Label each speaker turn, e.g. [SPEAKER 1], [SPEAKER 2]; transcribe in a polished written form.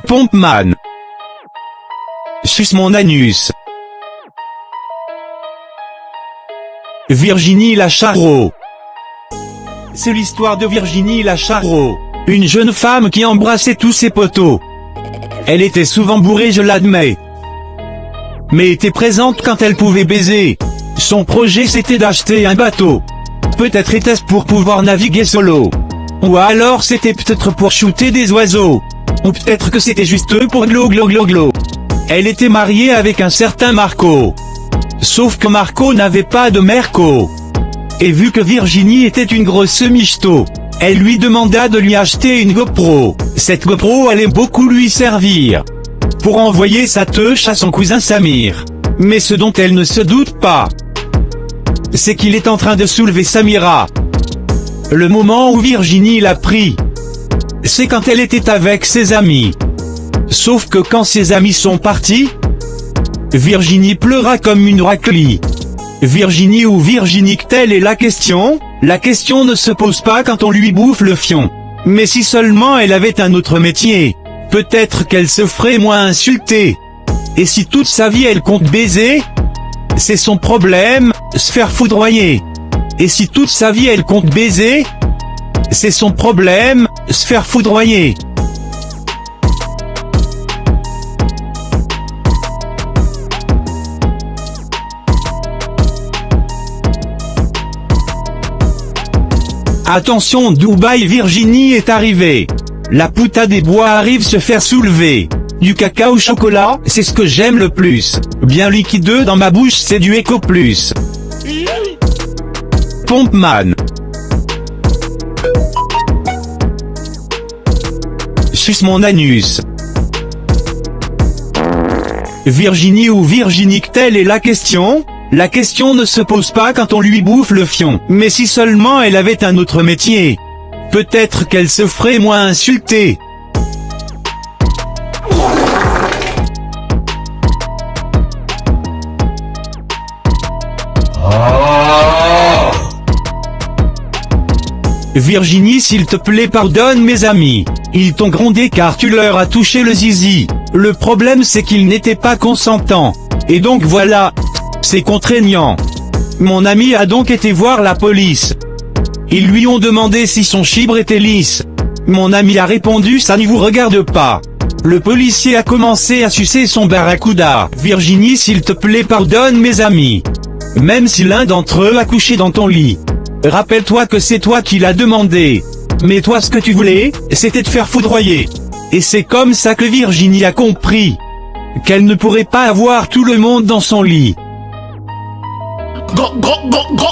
[SPEAKER 1] Pompman. Suce mon anus. Virginie la Charreau. C'est l'histoire de Virginie la Charreau, une jeune femme qui embrassait tous ses poteaux. Elle était souvent bourrée, je l'admets, mais était présente quand elle pouvait baiser. Son projet c'était d'acheter un bateau. Peut-être était-ce pour pouvoir naviguer solo. Ou alors c'était peut-être pour shooter des oiseaux. Ou peut-être que c'était juste pour glo glo glo glo. Elle était mariée avec un certain Marco. Sauf que Marco n'avait pas de Merco. Et vu que Virginie était une grosse michto, elle lui demanda de lui acheter une GoPro. Cette GoPro allait beaucoup lui servir pour envoyer sa teuche à son cousin Samir. Mais ce dont elle ne se doute pas, c'est qu'il est en train de soulever Samira. Le moment où Virginie l'a pris, c'est quand elle était avec ses amis. Sauf que quand ses amis sont partis, Virginie pleura comme une raclie. Virginie ou Virginique, telle est la question. La question ne se pose pas quand on lui bouffe le fion. Mais si seulement elle avait un autre métier, peut-être qu'elle se ferait moins insulter. Et si toute sa vie elle compte baiser, c'est son problème, se faire foudroyer. Et si toute sa vie elle compte baiser, c'est son problème, se faire foudroyer. Attention, Dubaï, Virginie est arrivée. La puta des bois arrive se faire soulever. Du cacao au chocolat, c'est ce que j'aime le plus. Bien liquideux dans ma bouche, c'est du Eco Plus. Pompman. Suce mon anus. Virginie ou Virginique, telle est la question. La question ne se pose pas quand on lui bouffe le fion. Mais si seulement elle avait un autre métier, peut-être qu'elle se ferait moins insulter. Virginie, s'il te plaît, pardonne mes amis. Ils t'ont grondé car tu leur as touché le zizi. Le problème c'est qu'ils n'étaient pas consentants. Et donc voilà, c'est contraignant. Mon ami a donc été voir la police. Ils lui ont demandé si son chibre était lisse. Mon ami a répondu ça ne vous regarde pas. Le policier a commencé à sucer son barracuda. Virginie, s'il te plaît, pardonne mes amis. Même si l'un d'entre eux a couché dans ton lit, rappelle-toi que c'est toi qui l'as demandé. Mais toi ce que tu voulais, c'était te faire foudroyer. Et c'est comme ça que Virginie a compris qu'elle ne pourrait pas avoir tout le monde dans son lit.
[SPEAKER 2] Go, go, go, go.